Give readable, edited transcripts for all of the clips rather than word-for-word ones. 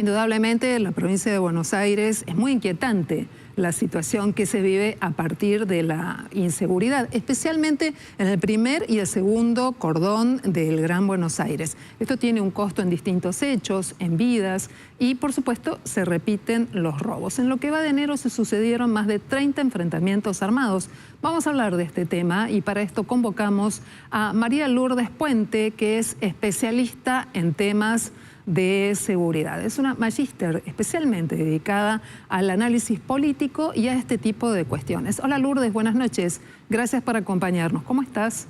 Indudablemente, la provincia de Buenos Aires es muy inquietante la situación que se vive a partir de la inseguridad, especialmente en el primer y el segundo cordón del Gran Buenos Aires. Esto tiene un costo en distintos hechos, en vidas y, por supuesto, se repiten los robos. En lo que va de enero se sucedieron más de 30 enfrentamientos armados. Vamos a hablar de este tema y para esto convocamos a María Lourdes Puente, que es especialista en temas de seguridad. Es una magíster especialmente dedicada al análisis político y a este tipo de cuestiones. Hola Lourdes, buenas noches. Gracias por acompañarnos. ¿Cómo estás?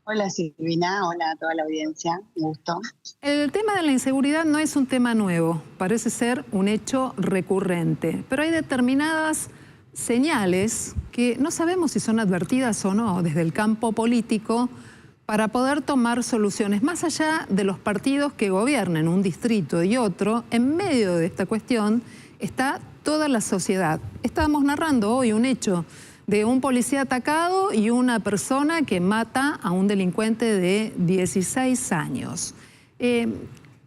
Hola Silvina, hola a toda la audiencia, un gusto. El tema de la inseguridad no es un tema nuevo, parece ser un hecho recurrente, pero hay determinadas señales que no sabemos si son advertidas o no desde el campo político para poder tomar soluciones. Más allá de los partidos que gobiernan un distrito y otro, en medio de esta cuestión está toda la sociedad. Estábamos narrando hoy un hecho de un policía atacado y una persona que mata a un delincuente de 16 años.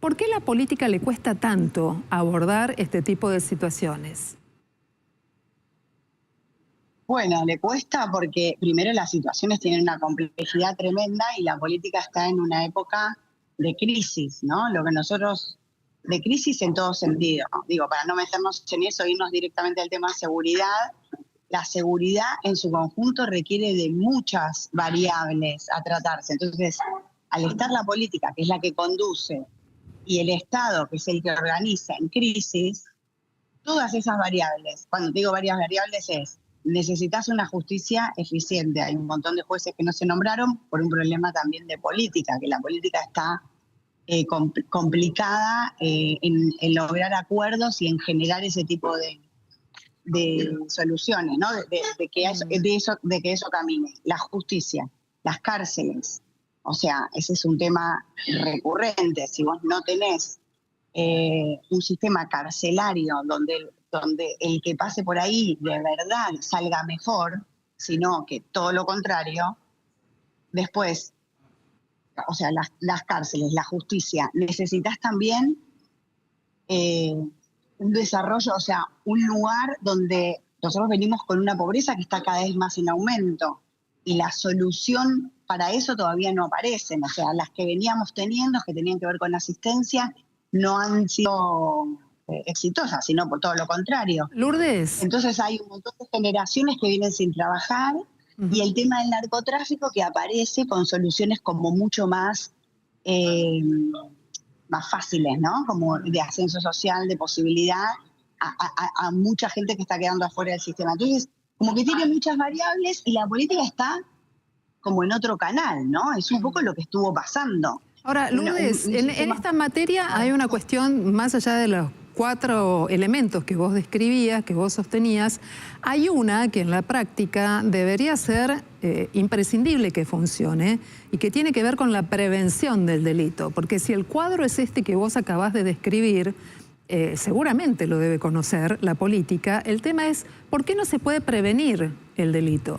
¿Por qué a la política le cuesta tanto abordar este tipo de situaciones? Bueno, le cuesta porque primero las situaciones tienen una complejidad tremenda y la política está en una época de crisis, ¿no? Lo que nosotros, de crisis en todo sentido. Digo, para no meternos en eso, irnos directamente al tema seguridad. La seguridad en su conjunto requiere de muchas variables a tratarse. Entonces, al estar la política, que es la que conduce, y el Estado, que es el que organiza en crisis, todas esas variables, cuando digo varias variables es, necesitas una justicia eficiente. Hay un montón de jueces que no se nombraron por un problema también de política, que la política está complicada en lograr acuerdos y en generar ese tipo de soluciones, ¿no? De que eso camine. La justicia, las cárceles, o sea, ese es un tema recurrente. Si vos no tenés un sistema carcelario donde el que pase por ahí de verdad salga mejor, sino que todo lo contrario, después, o sea, las cárceles, la justicia, necesitas también un desarrollo, o sea, un lugar donde nosotros venimos con una pobreza que está cada vez más en aumento y la solución para eso todavía no aparecen. O sea, las que veníamos teniendo, que tenían que ver con asistencia, no han sido exitosas, sino por todo lo contrario. Lourdes. Entonces hay un montón de generaciones que vienen sin trabajar y el tema del narcotráfico que aparece con soluciones como mucho más fáciles, ¿no? Como de ascenso social, de posibilidad a mucha gente que está quedando afuera del sistema. Entonces, como que tiene muchas variables y la política está como en otro canal, ¿no? Es un poco lo que estuvo pasando. Ahora, Lourdes, en esta materia hay una cuestión más allá de los 4 elementos que vos describías, que vos sostenías, hay una que en la práctica debería ser imprescindible que funcione y que tiene que ver con la prevención del delito, porque si el cuadro es este que vos acabás de describir, seguramente lo debe conocer la política, el tema es ¿por qué no se puede prevenir el delito?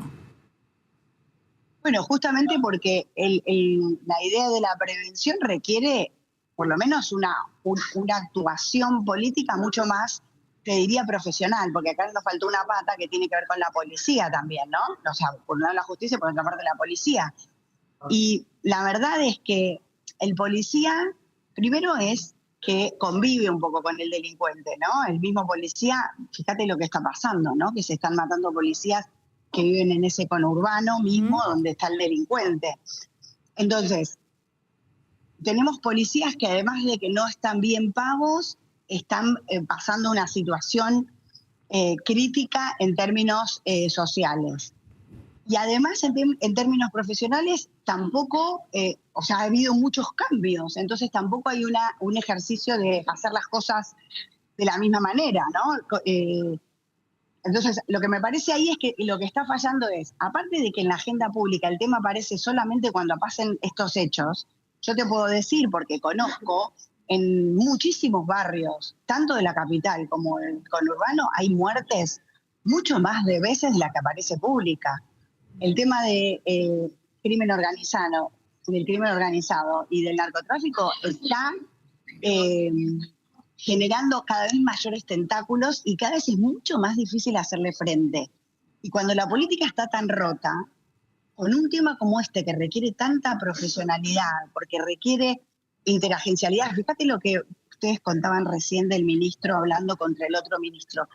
Bueno, justamente porque la idea de la prevención requiere por lo menos una actuación política mucho más, te diría, profesional, porque acá nos faltó una pata que tiene que ver con la policía también, ¿no? O sea, por un lado la justicia, por otra parte la policía. Y la verdad es que el policía, primero es que convive un poco con el delincuente, ¿no? El mismo policía, fíjate lo que está pasando, ¿no? Que se están matando policías que viven en ese conurbano mismo donde está el delincuente. Entonces, tenemos policías que además de que no están bien pagos, están pasando una situación crítica en términos sociales. Y además en términos profesionales tampoco, o sea, ha habido muchos cambios, entonces tampoco hay un ejercicio de hacer las cosas de la misma manera, ¿no? Entonces, lo que me parece ahí es que lo que está fallando es, aparte de que en la agenda pública el tema aparece solamente cuando pasen estos hechos, yo te puedo decir, porque conozco, en muchísimos barrios, tanto de la capital como del conurbano, hay muertes mucho más de veces de la que aparece pública. El tema de crimen organizado y del narcotráfico está generando cada vez mayores tentáculos y cada vez es mucho más difícil hacerle frente. Y cuando la política está tan rota, con un tema como este que requiere tanta profesionalidad, porque requiere interagencialidad, fíjate lo que ustedes contaban recién del ministro hablando contra el otro ministro.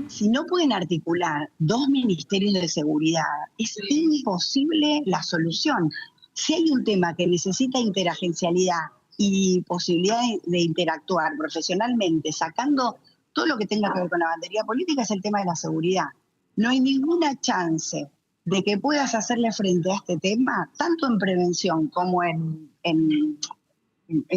Si no pueden articular dos ministerios de seguridad, es imposible la solución. Si hay un tema que necesita interagencialidad y posibilidad de interactuar profesionalmente, sacando todo lo que tenga que ver con la bandería política, es el tema de la seguridad. No hay ninguna chance de que puedas hacerle frente a este tema, tanto en prevención como en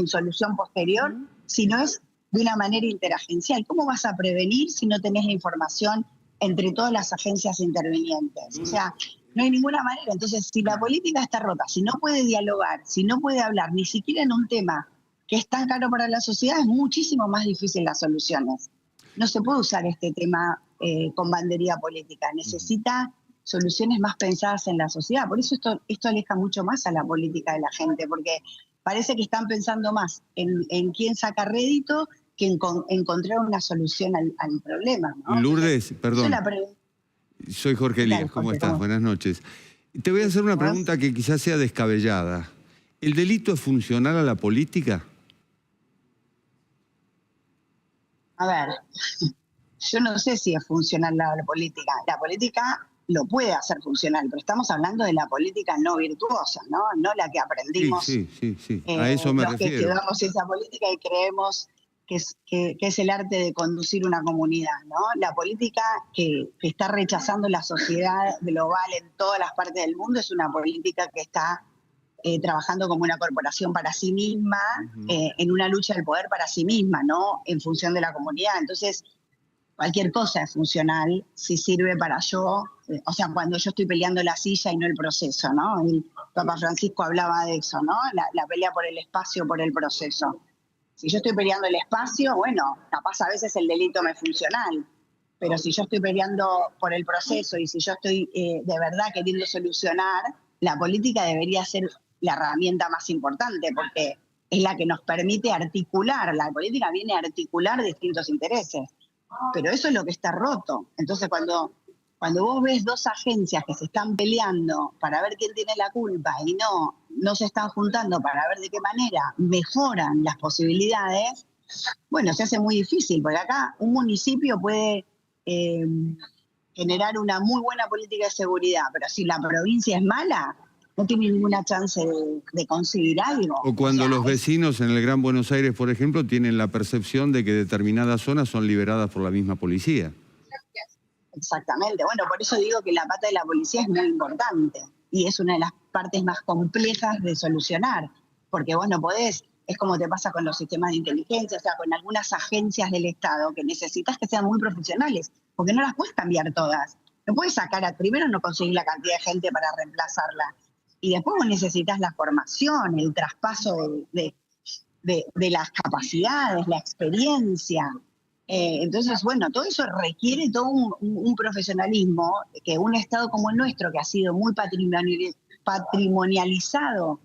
solución posterior, si no es de una manera interagencial. ¿Cómo vas a prevenir si no tenés la información entre todas las agencias intervinientes? O sea, no hay ninguna manera. Entonces, si la política está rota, si no puede dialogar, si no puede hablar, ni siquiera en un tema que es tan caro para la sociedad, es muchísimo más difícil las soluciones. No se puede usar este tema con bandería política. Necesita soluciones más pensadas en la sociedad. Por eso esto aleja mucho más a la política de la gente, porque parece que están pensando más en quién saca rédito que en encontrar una solución al problema, ¿no? Lourdes, perdón. Soy Jorge Elías, ¿cómo estás? Buenas noches. Te voy a hacer una pregunta que quizás sea descabellada. ¿El delito es funcional a la política? A ver, yo no sé si es funcional a la política. La política lo puede hacer funcional, pero estamos hablando de la política no virtuosa, ¿no? No la que aprendimos. Sí. A eso me refiero. Los que estudiamos esa política y creemos que es el arte de conducir una comunidad, ¿no? La política que está rechazando la sociedad global en todas las partes del mundo es una política que está trabajando como una corporación para sí misma, en una lucha del poder para sí misma, ¿no? En función de la comunidad. Entonces, cualquier cosa es funcional si sirve para o sea, cuando yo estoy peleando la silla y no el proceso, ¿no? El Papa Francisco hablaba de eso, ¿no? La pelea por el espacio, por el proceso. Si yo estoy peleando el espacio, bueno, capaz a veces el delito me es funcional, pero si yo estoy peleando por el proceso y si yo estoy de verdad queriendo solucionar, la política debería ser la herramienta más importante, porque es la que nos permite articular. La política viene a articular distintos intereses, pero eso es lo que está roto. Entonces, cuando vos ves dos agencias que se están peleando para ver quién tiene la culpa y no se están juntando para ver de qué manera mejoran las posibilidades, bueno, se hace muy difícil, porque acá un municipio puede generar una muy buena política de seguridad, pero si la provincia es mala, no tiene ninguna chance de conseguir algo. O cuando los vecinos en el Gran Buenos Aires, por ejemplo, tienen la percepción de que determinadas zonas son liberadas por la misma policía. Exactamente. Bueno, por eso digo que la pata de la policía es muy importante y es una de las partes más complejas de solucionar, porque vos no podés, es como te pasa con los sistemas de inteligencia, o sea, con algunas agencias del Estado que necesitas que sean muy profesionales, porque no las puedes cambiar todas. No puedes primero no conseguir la cantidad de gente para reemplazarla, y después vos necesitas la formación, el traspaso de las capacidades, la experiencia. Entonces, bueno, todo eso requiere todo un profesionalismo que un Estado como el nuestro, que ha sido muy patrimonializado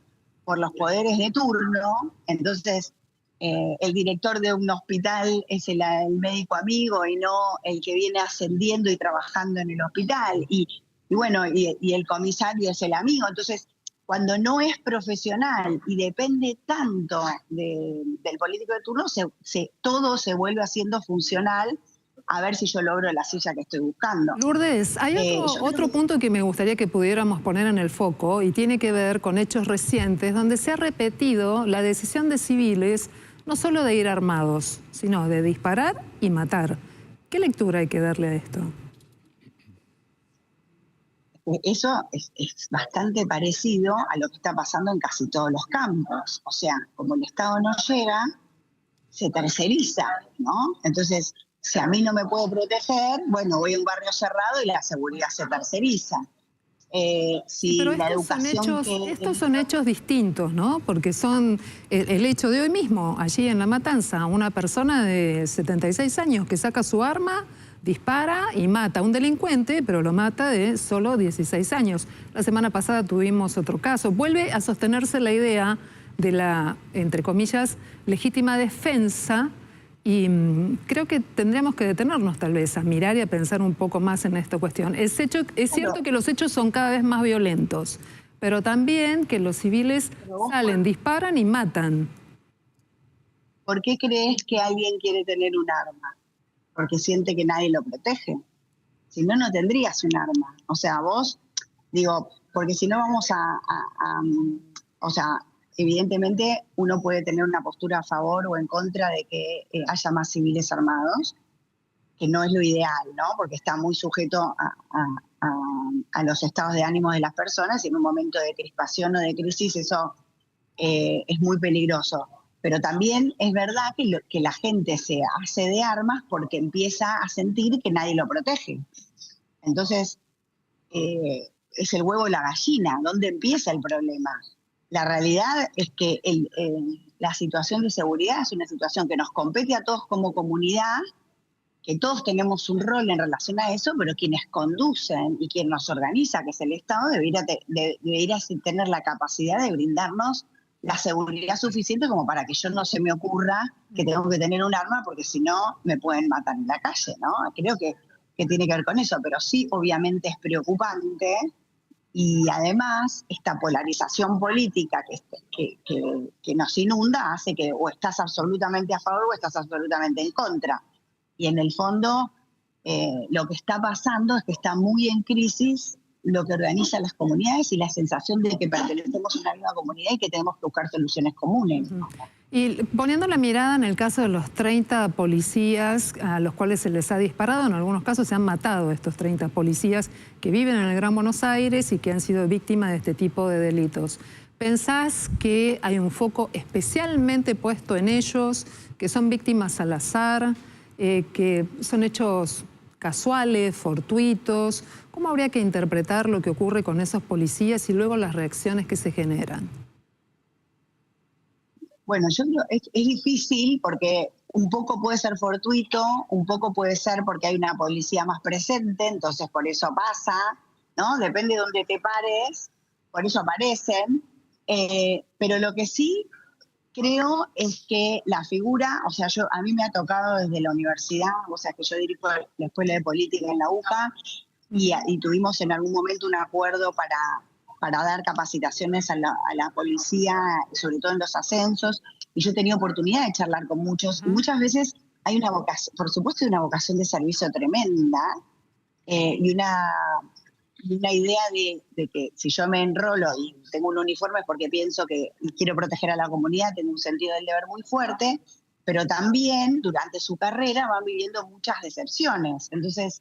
por los poderes de turno, entonces el director de un hospital es el médico amigo y no el que viene ascendiendo y trabajando en el hospital, y el comisario es el amigo. Entonces, cuando no es profesional y depende tanto del político de turno, todo se vuelve haciendo funcional, a ver si yo logro la silla que estoy buscando. Lourdes, hay otro punto que me gustaría que pudiéramos poner en el foco y tiene que ver con hechos recientes donde se ha repetido la decisión de civiles no solo de ir armados, sino de disparar y matar. ¿Qué lectura hay que darle a esto? Eso es bastante parecido a lo que está pasando en casi todos los campos. O sea, como el Estado no llega, se terceriza, ¿no? Entonces, si a mí no me puedo proteger, bueno, voy a un barrio cerrado y la seguridad se terceriza. Pero estos son hechos distintos, ¿no? Porque son el hecho de hoy mismo, allí en La Matanza, una persona de 76 años que saca su arma, dispara y mata a un delincuente, pero lo mata de solo 16 años. La semana pasada tuvimos otro caso. Vuelve a sostenerse la idea de la, entre comillas, legítima defensa Y creo que tendríamos que detenernos tal vez a mirar y a pensar un poco más en esta cuestión. Es cierto que los hechos son cada vez más violentos, pero también que los civiles salen, disparan y matan. ¿Por qué crees que alguien quiere tener un arma? Porque siente que nadie lo protege. Si no, no tendrías un arma. O sea, vos, digo, porque si no vamos o sea, evidentemente uno puede tener una postura a favor o en contra de que haya más civiles armados, que no es lo ideal, ¿no? Porque está muy sujeto a los estados de ánimo de las personas y en un momento de crispación o de crisis eso es muy peligroso. Pero también es verdad que la gente se hace de armas porque empieza a sentir que nadie lo protege. Entonces, es el huevo y la gallina. ¿Dónde empieza el problema? La realidad es que la situación de seguridad es una situación que nos compete a todos como comunidad, que todos tenemos un rol en relación a eso, pero quienes conducen y quien nos organiza, que es el Estado, debería tener la capacidad de brindarnos la seguridad suficiente como para que yo no se me ocurra que tengo que tener un arma porque si no me pueden matar en la calle, ¿no? Creo que tiene que ver con eso, pero sí obviamente es preocupante y además esta polarización política que nos inunda hace que o estás absolutamente a favor o estás absolutamente en contra. Y en el fondo lo que está pasando es que está muy en crisis lo que organiza las comunidades y la sensación de que pertenecemos a una misma comunidad y que tenemos que buscar soluciones comunes. Y poniendo la mirada en el caso de los 30 policías a los cuales se les ha disparado, en algunos casos se han matado estos 30 policías que viven en el Gran Buenos Aires y que han sido víctimas de este tipo de delitos. ¿Pensás que hay un foco especialmente puesto en ellos, que son víctimas al azar, que son hechos casuales, fortuitos? ¿Cómo habría que interpretar lo que ocurre con esos policías y luego las reacciones que se generan? Bueno, yo creo que es difícil porque un poco puede ser fortuito, un poco puede ser porque hay una policía más presente, entonces por eso pasa, ¿no? Depende de dónde te pares, por eso aparecen. Pero lo que sí creo es que la figura, o sea, a mí me ha tocado desde la universidad, o sea, que yo dirijo la Escuela de Política en la UCA y tuvimos en algún momento un acuerdo para dar capacitaciones a la policía, sobre todo en los ascensos, y yo he tenido oportunidad de charlar con muchos, y muchas veces hay una vocación, por supuesto, una vocación de servicio tremenda, y una idea de que si yo me enrolo y tengo un uniforme es porque pienso que quiero proteger a la comunidad, tengo un sentido del deber muy fuerte, pero también durante su carrera van viviendo muchas decepciones. Entonces,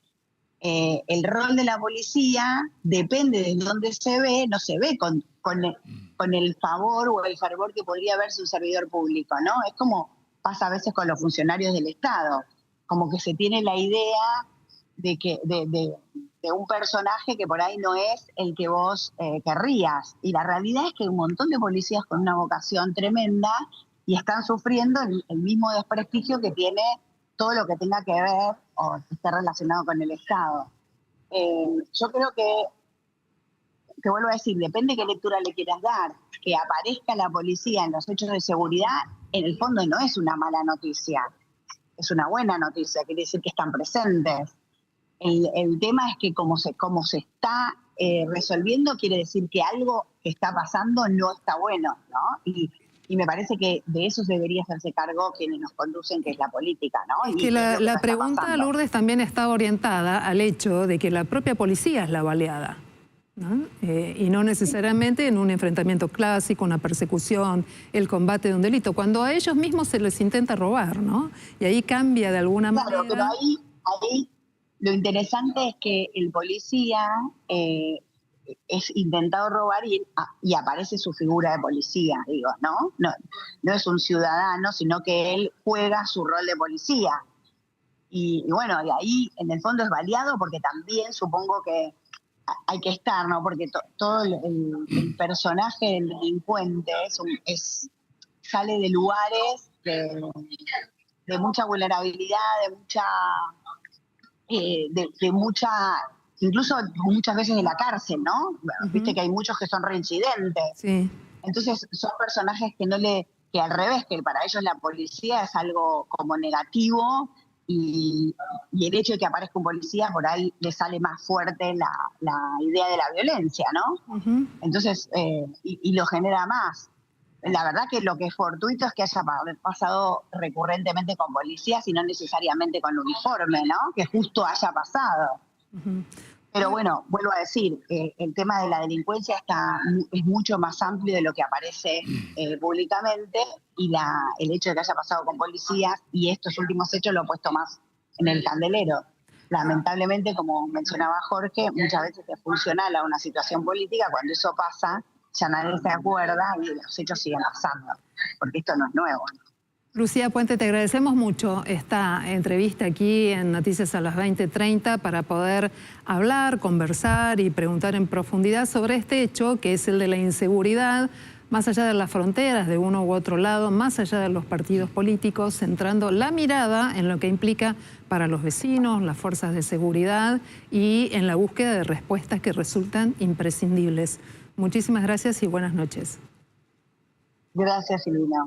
el rol de la policía depende de dónde se ve, no se ve con el favor o el fervor que podría verse un servidor público, ¿no? Es como pasa a veces con los funcionarios del Estado, como que se tiene la idea de un personaje que por ahí no es el que vos querrías. Y la realidad es que hay un montón de policías con una vocación tremenda y están sufriendo el mismo desprestigio que tiene todo lo que tenga que ver o esté relacionado con el Estado. Yo creo que, te vuelvo a decir, depende qué lectura le quieras dar. Que aparezca la policía en los hechos de seguridad, en el fondo no es una mala noticia, es una buena noticia, quiere decir que están presentes. El tema es que como se está resolviendo, quiere decir que algo que está pasando no está bueno, ¿no? Y me parece que de eso debería hacerse cargo quienes nos conducen, que es la política, ¿no? Es que la pregunta, Lourdes, también está orientada al hecho de que la propia policía es la baleada, ¿no? Y no necesariamente en un enfrentamiento clásico, una persecución, el combate de un delito, cuando a ellos mismos se les intenta robar, ¿no? Y ahí cambia de alguna manera. Claro, pero ahí lo interesante es que el policía es intentado robar y aparece su figura de policía, digo, ¿no? No es un ciudadano, sino que él juega su rol de policía. Y bueno, de ahí en el fondo es baleado porque también supongo que hay que estar, ¿no? Porque todo el personaje del delincuente sale de lugares de mucha vulnerabilidad, de mucha, incluso muchas veces de la cárcel, ¿no? Viste que hay muchos que son reincidentes. Sí. Entonces son personajes que no le que al revés, que para ellos la policía es algo como negativo y el hecho de que aparezca un policía por ahí le sale más fuerte la idea de la violencia, ¿no? Entonces, y lo genera más. La verdad que lo que es fortuito es que haya pasado recurrentemente con policías y no necesariamente con uniforme, ¿no? Que justo haya pasado. Pero bueno, vuelvo a decir, el tema de la delincuencia es mucho más amplio de lo que aparece públicamente, y el hecho de que haya pasado con policías y estos últimos hechos lo he puesto más en el candelero. Lamentablemente, como mencionaba Jorge, muchas veces es funcional a una situación política. Cuando eso pasa, ya nadie se acuerda y los hechos siguen pasando, porque esto no es nuevo, ¿no? Lucía Puente, te agradecemos mucho esta entrevista aquí en Noticias a las 20:30 para poder hablar, conversar y preguntar en profundidad sobre este hecho, que es el de la inseguridad, más allá de las fronteras de uno u otro lado, más allá de los partidos políticos, centrando la mirada en lo que implica para los vecinos, las fuerzas de seguridad y en la búsqueda de respuestas que resultan imprescindibles. Muchísimas gracias y buenas noches. Gracias, Silvina.